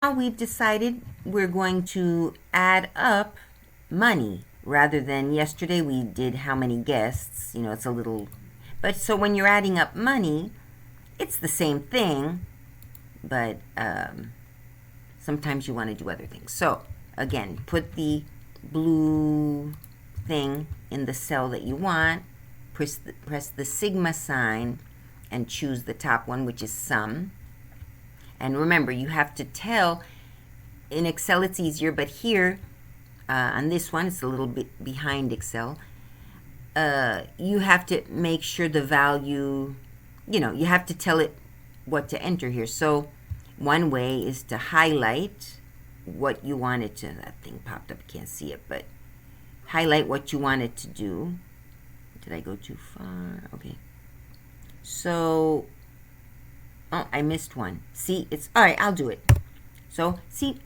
Now we've decided we're going to add up money rather than yesterday we did how many guests. It's a little, but so when you're adding up money, it's the same thing, but sometimes you want to do other things. So again, put the blue thing in the cell that you want, press the sigma sign, and choose the top one, which is sum. And remember, you have to tell, in Excel it's easier, but here, on this one, it's a little bit behind Excel. You have to make sure the value, you have to tell it what to enter here. So one way is to highlight what you want it to, that thing popped up, can't see it, but highlight what you want it to do. Did I go too far? Okay. So, oh, I missed one. See, it's, all right, I'll do it. So, see,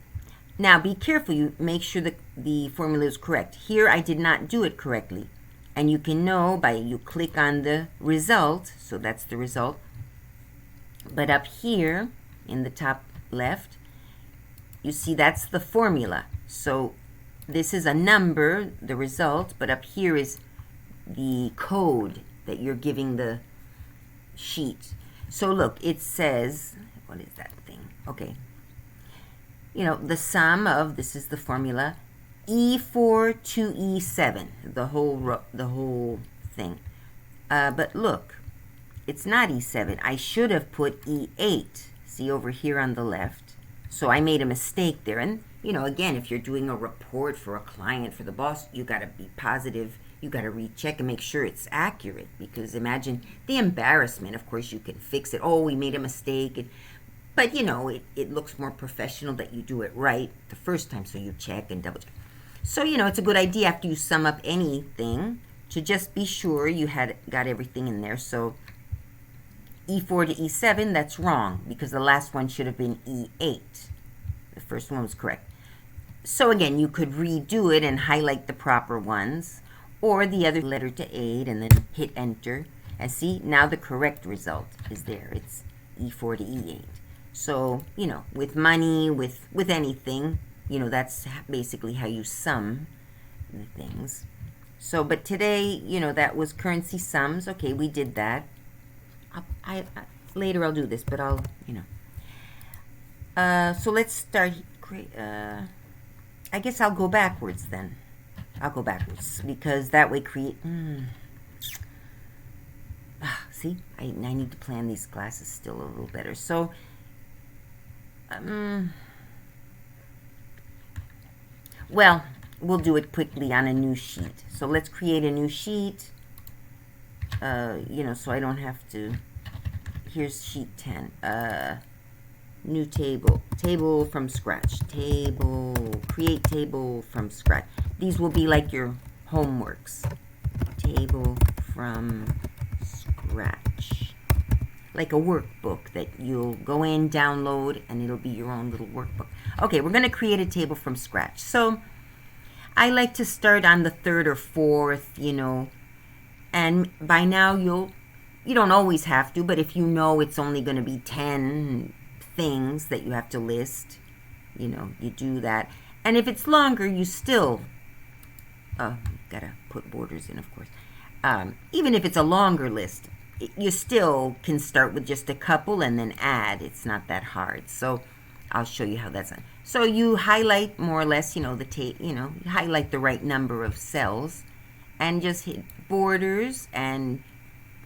now be careful. You make sure that the formula is correct. Here, I did not do it correctly. And you can know by you click on the result. So that's the result. But up here in the top left, you see that's the formula. So this is a number, the result, but up here is the code that you're giving the sheet. So look, it says, what is that thing? Okay. The sum of, this is the formula, E4 to E7, the whole thing. But look, it's not E7. I should have put E8. See over here on the left. So I made a mistake there. And, again, if you're doing a report for a client, for the boss, you got to be positive. You got to recheck and make sure it's accurate, because imagine the embarrassment. Of course, you can fix it. Oh, we made a mistake. But, it looks more professional that you do it right the first time, so you check and double check. So, it's a good idea after you sum up anything to just be sure you got everything in there. So E4 to E7, that's wrong, because the last one should have been E8. The first one was correct. So again, you could redo it and highlight the proper ones, or the other letter to 8 and then hit enter. And see, now the correct result is there. It's E4 to E8. So, with money, with anything, that's basically how you sum the things. So, but today, that was currency sums. Okay, we did that. Later I'll do this, but I'll, so let's start. I guess I'll go backwards then. I'll go backwards because that way create. See, I need to plan these classes still a little better. So, well, we'll do it quickly on a new sheet. So let's create a new sheet. So I don't have to. Here's sheet 10. New table from scratch. Create table from scratch. These will be like your homeworks. Table from scratch. Like a workbook that you'll go in, download, and it'll be your own little workbook. Okay, we're going to create a table from scratch. So I like to start on the third or fourth, and by now you don't always have to, but if you know it's only going to be 10 things that you have to list, you do that. And if it's longer, you still, gotta put borders in, of course. Even if it's a longer list, you still can start with just a couple and then add. It's not that hard. So I'll show you how that's done. So you highlight more or less, you highlight the right number of cells and just hit borders, and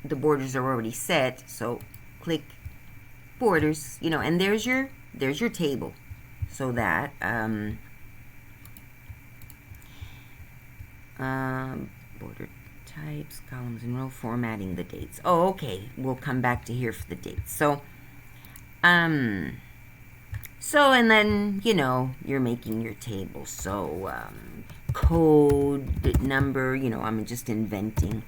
the borders are already set. So click borders, and there's your table. So that border types, columns and row, formatting the dates. Oh, okay. We'll come back to here for the dates. So and then, you're making your table. So code number, I'm just inventing.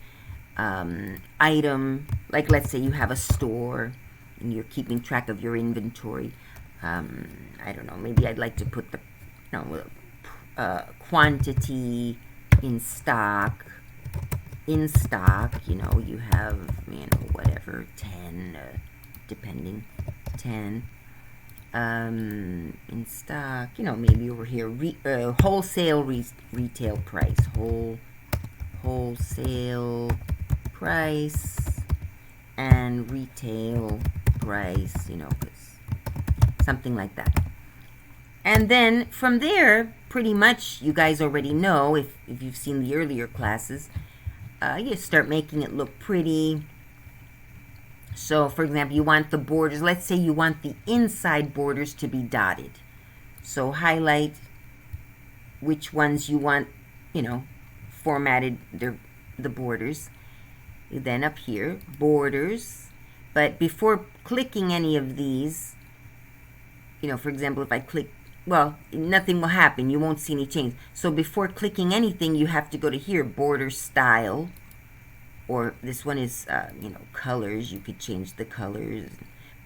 Item, like let's say you have a store and you're keeping track of your inventory. I don't know, maybe I'd like to put the quantity in stock. You have, whatever, 10, depending, 10. in stock, you know, maybe over here, wholesale retail price, wholesale price and retail price, you know, something like that. And then from there, pretty much you guys already know, if you've seen the earlier classes, you start making it look pretty. So, for example, you want the borders, let's say you want the inside borders to be dotted. So highlight which ones you want, you know, formatted, the borders. Then up here, borders. But before clicking any of these, you know, for example, if I click, well, nothing will happen. You won't see any change. So before clicking anything, you have to go to here, border style. Or this one is, you know, colors. You could change the colors.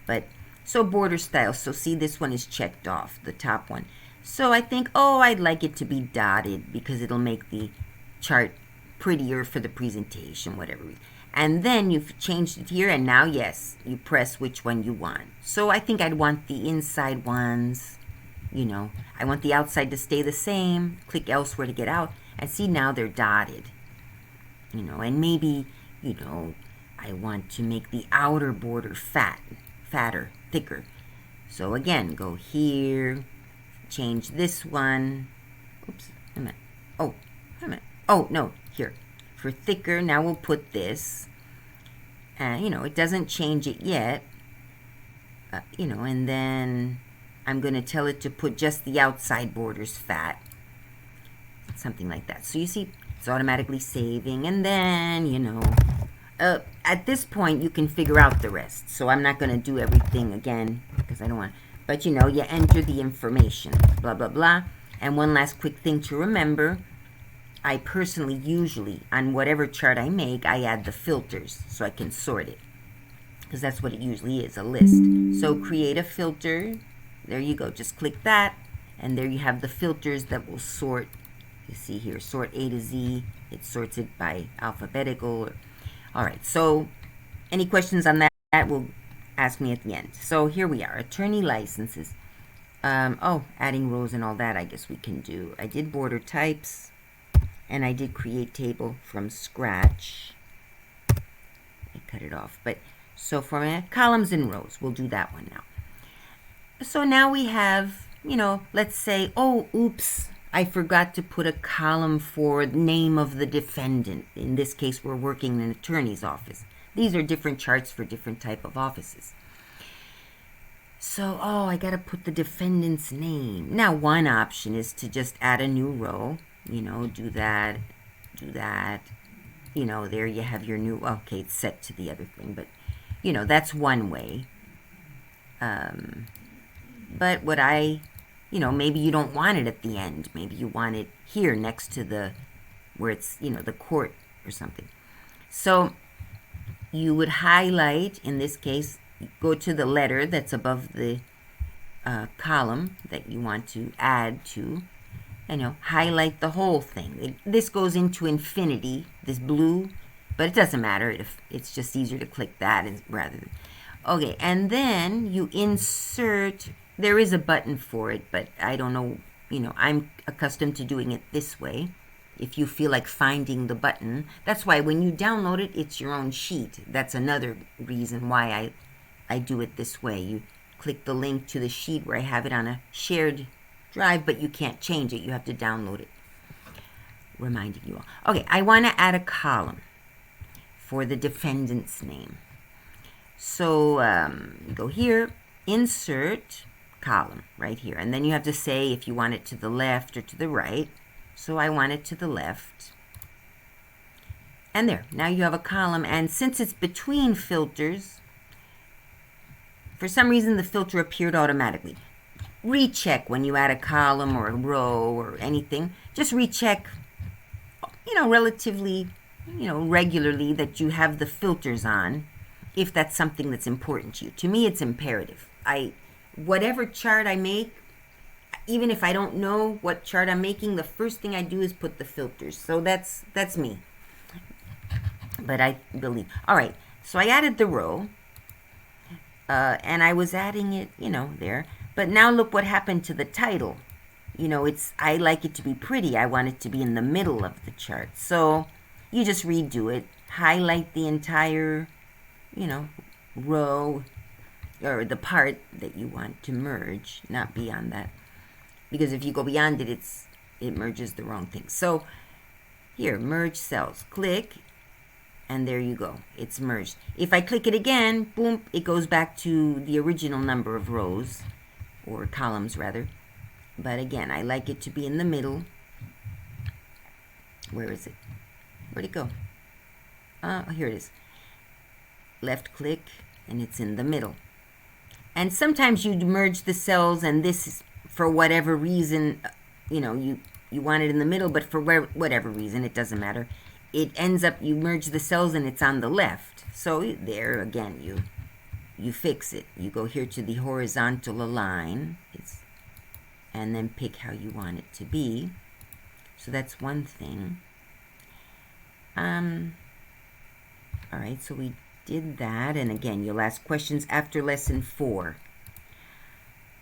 But, so border style. So see, this one is checked off, the top one. So I think, oh, I'd like it to be dotted because it'll make the chart prettier for the presentation, whatever. And then you've changed it here, and now, yes, you press which one you want. So I think I'd want the inside ones, you know. I want the outside to stay the same. Click elsewhere to get out. And see, now they're dotted. You know, and maybe, you know, I want to make the outer border fatter, thicker. So again, go here, change this one. Oops, wait a minute. Oh, wait a minute. Oh, no, here. For thicker, now we'll put this. And, you know, it doesn't change it yet. You know, and then I'm going to tell it to put just the outside borders fat. Something like that. So you see, it's automatically saving. And then, you know, at this point, you can figure out the rest. So I'm not going to do everything again because I don't want. But, you know, you enter the information, blah, blah, blah. And one last quick thing to remember. I personally, usually, on whatever chart I make, I add the filters so I can sort it. Because that's what it usually is, a list. So create a filter. There you go. Just click that. And there you have the filters that will sort. You see here, sort A to Z. It sorts it by alphabetical. All right. So any questions on that? That will ask me at the end. So here we are. Attorney licenses. Adding rows and all that I guess we can do. I did border types. And I did create table from scratch. I cut it off. But so for columns and rows, we'll do that one now. So now we have, you know, let's say, oh, oops, I forgot to put a column for the name of the defendant. In this case, we're working in an attorney's office. These are different charts for different type of offices. So, oh, I got to put the defendant's name. Now, one option is to just add a new row. You know, do that. You know, there you have your new, okay, it's set to the other thing, but, you know, that's one way. But what you know, maybe you don't want it at the end. Maybe you want it here next to the, where it's, you know, the court or something. So you would highlight, in this case, go to the letter that's above the column that you want to add to. You know, highlight the whole thing. This goes into infinity, this blue, but it doesn't matter if it's just easier to click that rather than. Okay, and then you insert. There is a button for it, but I don't know. You know, I'm accustomed to doing it this way. If you feel like finding the button, that's why when you download it, it's your own sheet. That's another reason why I do it this way. You click the link to the sheet where I have it on a shared drive, but you can't change it. You have to download it. Reminding you all. Okay, I want to add a column for the defendant's name. So go here, insert column right here. And then you have to say if you want it to the left or to the right. So I want it to the left. And there, now you have a column. And since it's between filters, for some reason the filter appeared automatically. Recheck when you add a column or a row or anything. Just recheck, you know, relatively, you know, regularly that you have the filters on, if that's something that's important to you. To me, it's imperative. Whatever chart I make, even if I don't know what chart I'm making, the first thing I do is put the filters. So that's me. But I believe. All right. So I added the row, and I was adding it, you know, there. But now look what happened to the title. You know, I like it to be pretty. I want it to be in the middle of the chart. So you just redo it. Highlight the entire, you know, row or the part that you want to merge, not beyond that. Because if you go beyond it, it merges the wrong thing. So here, merge cells. Click, and there you go. It's merged. If I click it again, boom, it goes back to the original number of rows, or columns rather. But again, I like it to be in the middle. Where is it? Where'd it go? Here it is. Left click, and it's in the middle. And sometimes you merge the cells, and this is, for whatever reason, you know, you want it in the middle, but for whatever reason, it doesn't matter. It ends up, you merge the cells, and it's on the left. So there, again, you fix it. You go here to the horizontal align, and then pick how you want it to be. So that's one thing. All right, so we did that, and again, you'll ask questions after lesson 4.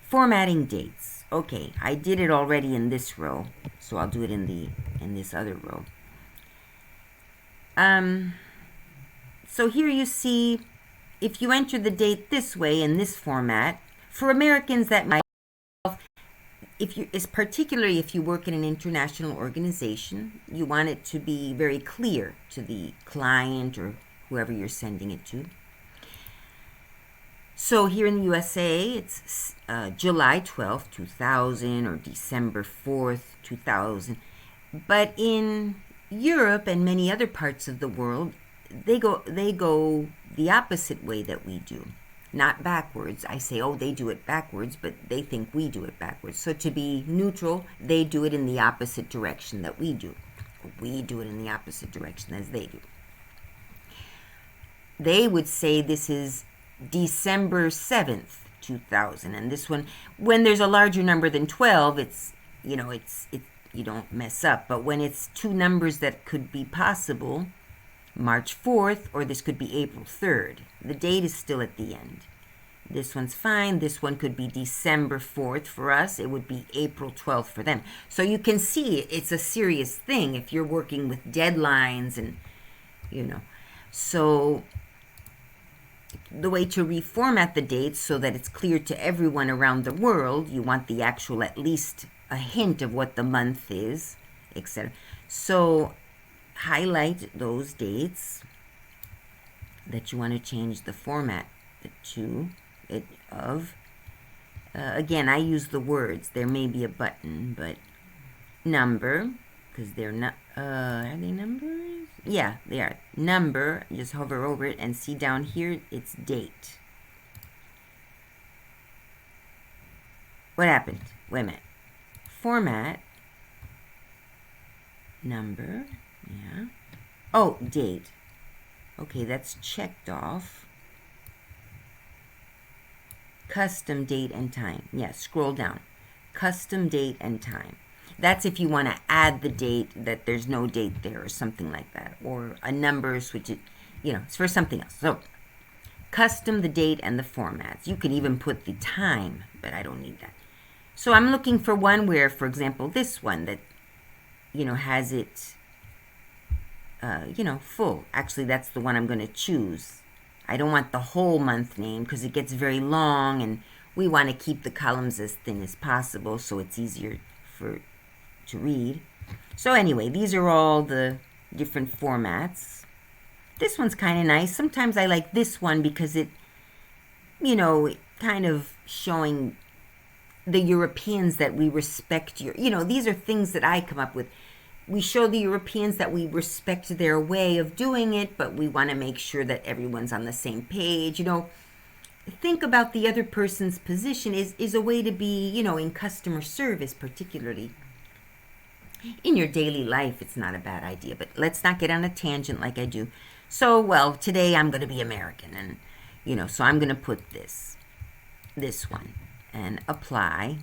Formatting dates. Okay, I did it already in this row, so I'll do it in this other row. So here you see, if you enter the date this way in this format, for Americans that might, particularly if you work in an international organization, you want it to be very clear to the client or whoever you're sending it to. So here in the USA, it's July 12th, 2000, or December 4th, 2000. But in Europe and many other parts of the world, they go the opposite way that we do. Not backwards. I say, oh, they do it backwards, but they think we do it backwards. So to be neutral, they do it in the opposite direction that we do. We do it in the opposite direction as they do. They would say this is December 7th, 2000. And this one, when there's a larger number than 12, it's you don't mess up. But when it's two numbers that could be possible, March 4th, or this could be April 3rd. The date is still at the end. This one's fine. This one could be December 4th for us. It would be April 12th for them. So you can see it's a serious thing if you're working with deadlines and, So the way to reformat the dates so that it's clear to everyone around the world, you want the actual, at least a hint of what the month is, etc. So highlight those dates that you want to change the format to it of. Again, I use the words. There may be a button, but number, because they're not, are they numbers? Yeah, they are. Number, just hover over it and see down here, it's date. What happened? Wait a minute. Format, number, yeah. Oh, date. Okay, that's checked off. Custom date and time. Yeah, scroll down. Custom date and time. That's if you want to add the date that there's no date there or something like that. Or a number, switch it, it's for something else. So, custom the date and the formats. You can even put the time, but I don't need that. So I'm looking for one where, for example, this one that, has it, full. Actually, that's the one I'm going to choose. I don't want the whole month name because it gets very long, and we want to keep the columns as thin as possible so it's easier to read. So anyway, these are all the different formats. This one's kind of nice. Sometimes I like this one because it, kind of showing the Europeans that we respect these are things that I come up with. We show the Europeans that we respect their way of doing it, but we want to make sure that everyone's on the same page. Think about the other person's position is a way to be, in customer service particularly. In your daily life, it's not a bad idea, but let's not get on a tangent like I do. So, today I'm going to be American, and, so I'm going to put this one, and apply.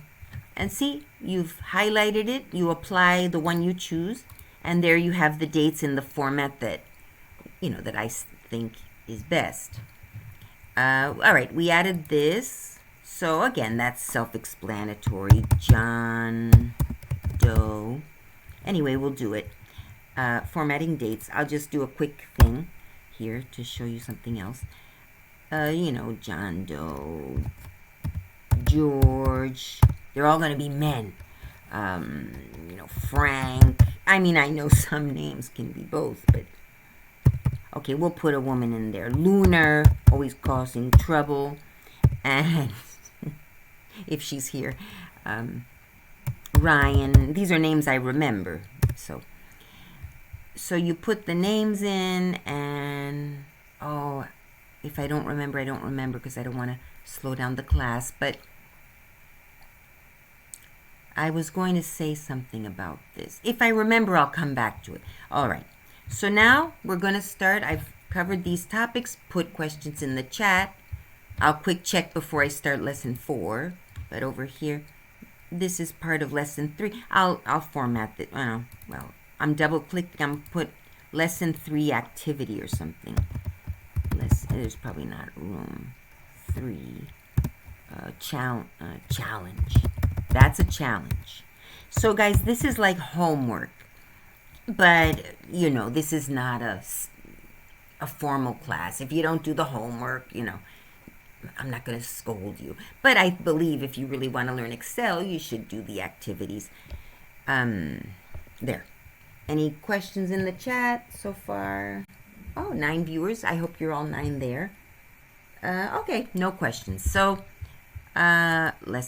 And see, you've highlighted it. You apply the one you choose, and there you have the dates in the format that, that I think is best. All right, we added this. So again, that's self-explanatory. John Doe. Anyway, we'll do it. Formatting dates. I'll just do a quick thing here to show you something else. You know, John Doe, George. They're all going to be men. You know, Frank. I mean, I know some names can be both, but okay, we'll put a woman in there. Lunar, always causing trouble. And if she's here, Ryan. These are names I remember. So you put the names in, and oh, if I don't remember, I don't remember, because I don't want to slow down the class. But I was going to say something about this. If I remember, I'll come back to it. All right. So now we're going to start. I've covered these topics. Put questions in the chat. I'll quick check before I start lesson 4. But over here, this is part of lesson 3. I'll format it. Well, I'm double clicking. I'm put lesson 3 activity or something. There's probably not room. 3 challenge. That's a challenge. So guys, this is like homework, but you know, this is not a formal class. If you don't do the homework, you know, I'm not going to scold you. But I believe if you really want to learn Excel, you should do the activities. There. Any questions in the chat so far? Oh, 9 viewers. I hope you're all 9 there. Okay, no questions. So, let's